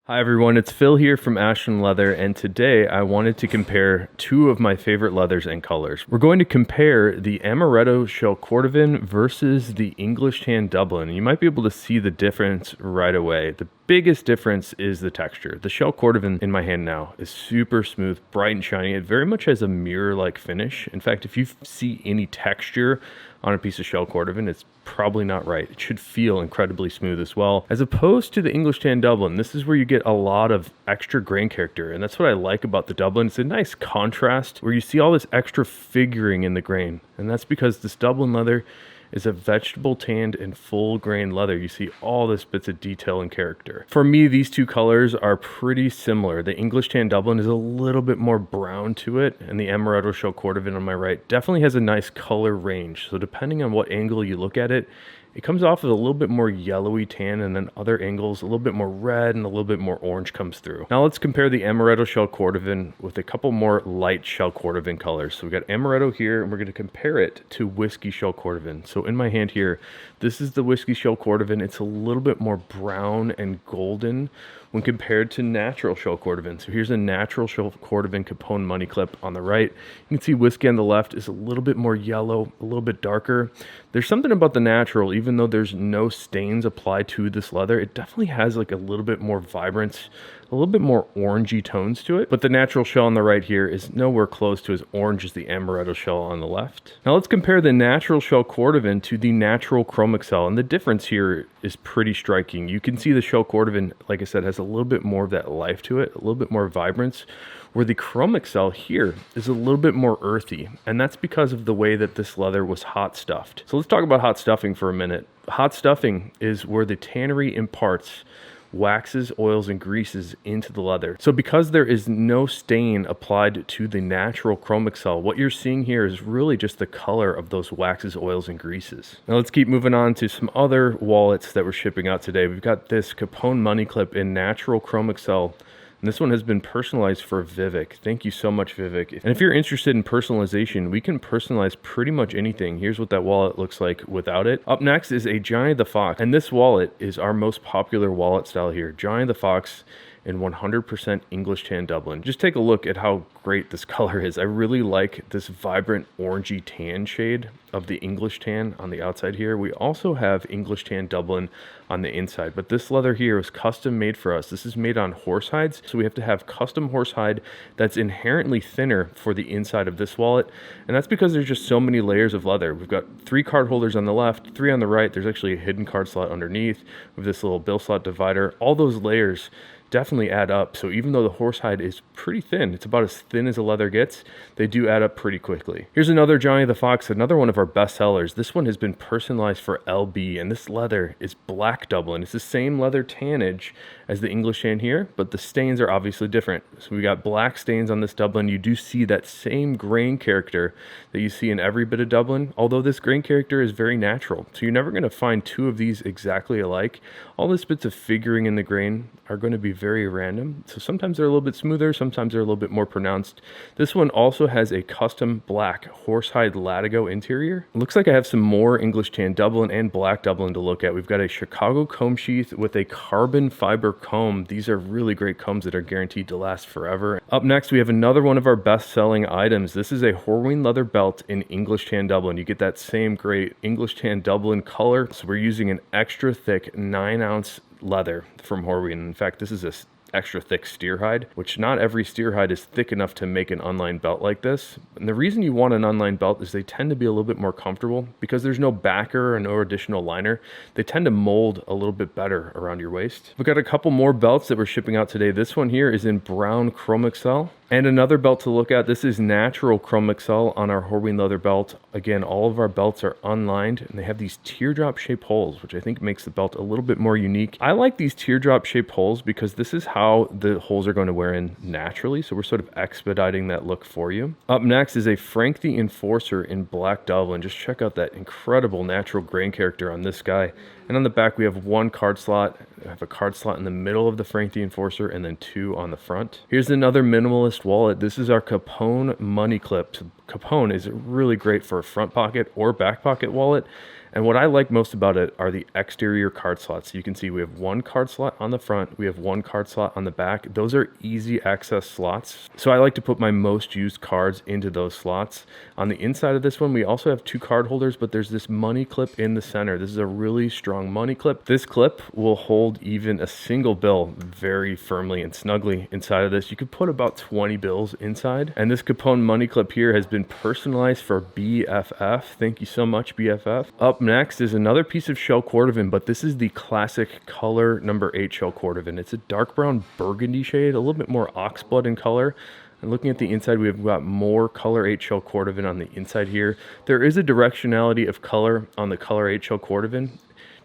Hi everyone, it's Phil here from Ashland Leather, and today I wanted to compare two of my favorite leathers and colors. We're going to compare the Amaretto Shell Cordovan versus the English Tan Dublin. You might be able to see the difference right away. The biggest difference is the texture. The Shell Cordovan in my hand now is super smooth, bright and shiny. It very much has a mirror-like finish. In fact, if you see any texture on a piece of Shell Cordovan, it's probably not right. It should feel incredibly smooth as well. As opposed to the English Tan Dublin, this is where you get a lot of extra grain character, and that's what I like about the Dublin. It's a nice contrast where you see all this extra figuring in the grain, and that's because this Dublin leather is a vegetable tanned and full grain leather. You see all this bits of detail and character. For me, these two colors are pretty similar. The English Tan Dublin is a little bit more brown to it, and the Amaretto Shell Cordovan on my right definitely has a nice color range. So depending on what angle you look at it, it comes off as a little bit more yellowy tan, and then other angles, a little bit more red and a little bit more orange comes through. Now let's compare the Amaretto Shell Cordovan with a couple more light Shell Cordovan colors. So we got Amaretto here, and we're going to compare it to Whiskey Shell Cordovan. So in my hand here, this is the Whiskey Shell Cordovan. It's a little bit more brown and golden when compared to natural Shell Cordovan. So here's a natural Shell Cordovan Capone money clip on the right. You can see Whiskey on the left is a little bit more yellow, a little bit darker. There's something about the natural, even though there's no stains applied to this leather, it definitely has like a little bit more vibrance, a little bit more orangey tones to it. But the natural shell on the right here is nowhere close to as orange as the Amaretto shell on the left. Now let's compare the natural Shell Cordovan to the natural Chrome Excel, and the difference here is pretty striking. You can see the Shell Cordovan, like I said, has a little bit more of that life to it, a little bit more vibrance, where the Chrome Excel here is a little bit more earthy, and that's because of the way that this leather was hot stuffed. So let's talk about hot stuffing for a minute. Hot stuffing is where the tannery imparts waxes, oils, and greases into the leather. So because there is no stain applied to the natural Chrome Excel, what you're seeing here is really just the color of those waxes, oils, and greases. Now let's keep moving on to some other wallets that we're shipping out today. We've got this Capone money clip in natural Chrome Excel. And this one has been personalized for Vivek. Thank you so much, Vivek. And if you're interested in personalization, we can personalize pretty much anything. Here's what that wallet looks like without it. Up next is a Johnny the Fox. And this wallet is our most popular wallet style here. Johnny the Fox in 100% English Tan Dublin. Just take a look at how great this color is. I really like this vibrant orangey tan shade of the English Tan on the outside here. We also have English Tan Dublin on the inside, but this leather here is custom made for us. This is made on horse hides, so we have to have custom horse hide that's inherently thinner for the inside of this wallet, and that's because there's just so many layers of leather. We've got 3 card holders on the left, 3 on the right. There's actually a hidden card slot underneath with this little bill slot divider. All those layers definitely add up. So even though the horsehide is pretty thin, it's about as thin as a leather gets, they do add up pretty quickly. Here's another Johnny the Fox, another one of our best sellers. This one has been personalized for LB, and this leather is black Dublin. It's the same leather tannage as the English Tan here, but the stains are obviously different. So we got black stains on this Dublin. You do see that same grain character that you see in every bit of Dublin, although this grain character is very natural. So you're never going to find two of these exactly alike. All these bits of figuring in the grain are going to be very random. So sometimes they're a little bit smoother, sometimes they're a little bit more pronounced. This one also has a custom black horsehide latigo interior. It looks like I have some more English Tan Dublin and black Dublin to look at. We've got a Chicago comb sheath with a carbon fiber comb. These are really great combs that are guaranteed to last forever. Up next, we have another one of our best-selling items. This is a Horween leather belt in English Tan Dublin. You get that same great English Tan Dublin color. So we're using an extra thick 9-ounce leather from Horween. In fact, this is a extra thick steer hide, which not every steer hide is thick enough to make an unlined belt like this. And the reason you want an unlined belt is they tend to be a little bit more comfortable because there's no backer or no additional liner. They tend to mold a little bit better around your waist. We've got a couple more belts that we're shipping out today. This one here is in brown Chrome Excel. And another belt to look at, this is natural Chrome Excel on our Horween leather belt. Again, all of our belts are unlined and they have these teardrop shaped holes, which I think makes the belt a little bit more unique. I like these teardrop shaped holes because this is how the holes are going to wear in naturally. So we're sort of expediting that look for you. Up next is a Frank the Enforcer in black Dublin. Just check out that incredible natural grain character on this guy. And on the back, we have 1 card slot. I have a card slot in the middle of the Frank the Enforcer and then 2 on the front. Here's another minimalist wallet. This is our Capone money clip. Capone is really great for a front pocket or back pocket wallet. And what I like most about it are the exterior card slots. So you can see we have one card slot on the front, we have one card slot on the back. Those are easy access slots. So I like to put my most used cards into those slots. On the inside of this one, we also have 2 card holders, but there's this money clip in the center. This is a really strong money clip. This clip will hold even a single bill very firmly and snugly inside of this. You could put about 20 bills inside. And this Capone money clip here has been personalized for BFF. Thank you so much, BFF. Up next is another piece of shell cordovan, but this is the classic color number 8 shell cordovan. It's a dark brown burgundy shade, a little bit more oxblood in color. And looking at the inside, we've got more color 8 shell cordovan on the inside here. There is a directionality of color on the color 8 shell cordovan.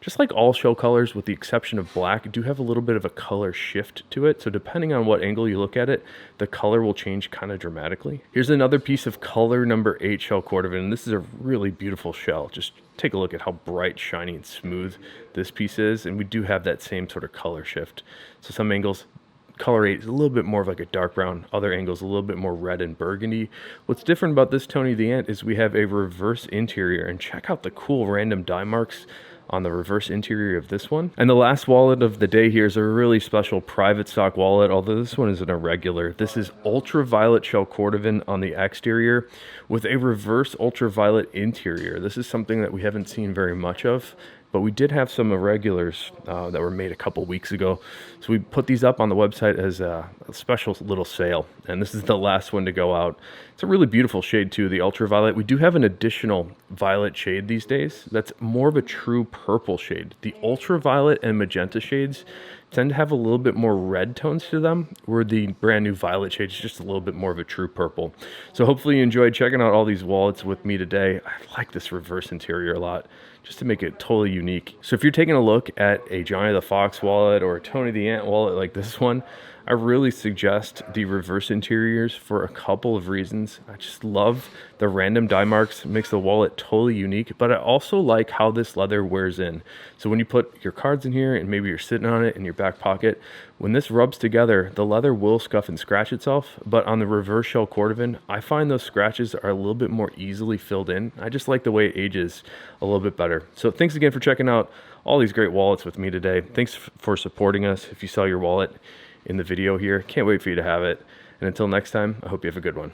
Just like all shell colors, with the exception of black, do have a little bit of a color shift to it. So depending on what angle you look at it, the color will change kind of dramatically. Here's another piece of color number 8 shell cordovan. And this is a really beautiful shell. Just take a look at how bright, shiny, and smooth this piece is. And we do have that same sort of color shift. So some angles, color 8 is a little bit more of like a dark brown, other angles a little bit more red and burgundy. What's different about this Tony the Ant is we have a reverse interior, and check out the cool random die marks on the reverse interior of this one. And the last wallet of the day here is a really special private stock wallet, although this one is an irregular. This is ultraviolet shell cordovan on the exterior with a reverse ultraviolet interior. This is something that we haven't seen very much of, but we did have some irregulars that were made a couple weeks ago. So we put these up on the website as a special little sale. And this is the last one to go out. It's a really beautiful shade too, the ultraviolet. We do have an additional violet shade these days. That's more of a true purple shade. The ultraviolet and magenta shades tend to have a little bit more red tones to them, where the brand new violet shade is just a little bit more of a true purple. So hopefully you enjoyed checking out all these wallets with me today. I like this reverse interior a lot, just to make it totally unique. So if you're taking a look at a Johnny the Fox wallet or a Tony the Ant wallet like this one, I really suggest the reverse interiors for a couple of reasons. I just love the random die marks, makes the wallet totally unique, but I also like how this leather wears in. So when you put your cards in here and maybe you're sitting on it in your back pocket, when this rubs together, the leather will scuff and scratch itself, but on the reverse shell cordovan, I find those scratches are a little bit more easily filled in. I just like the way it ages a little bit better. So thanks again for checking out all these great wallets with me today. Thanks for supporting us. If you saw your wallet in the video here, can't wait for you to have it. And until next time, I hope you have a good one.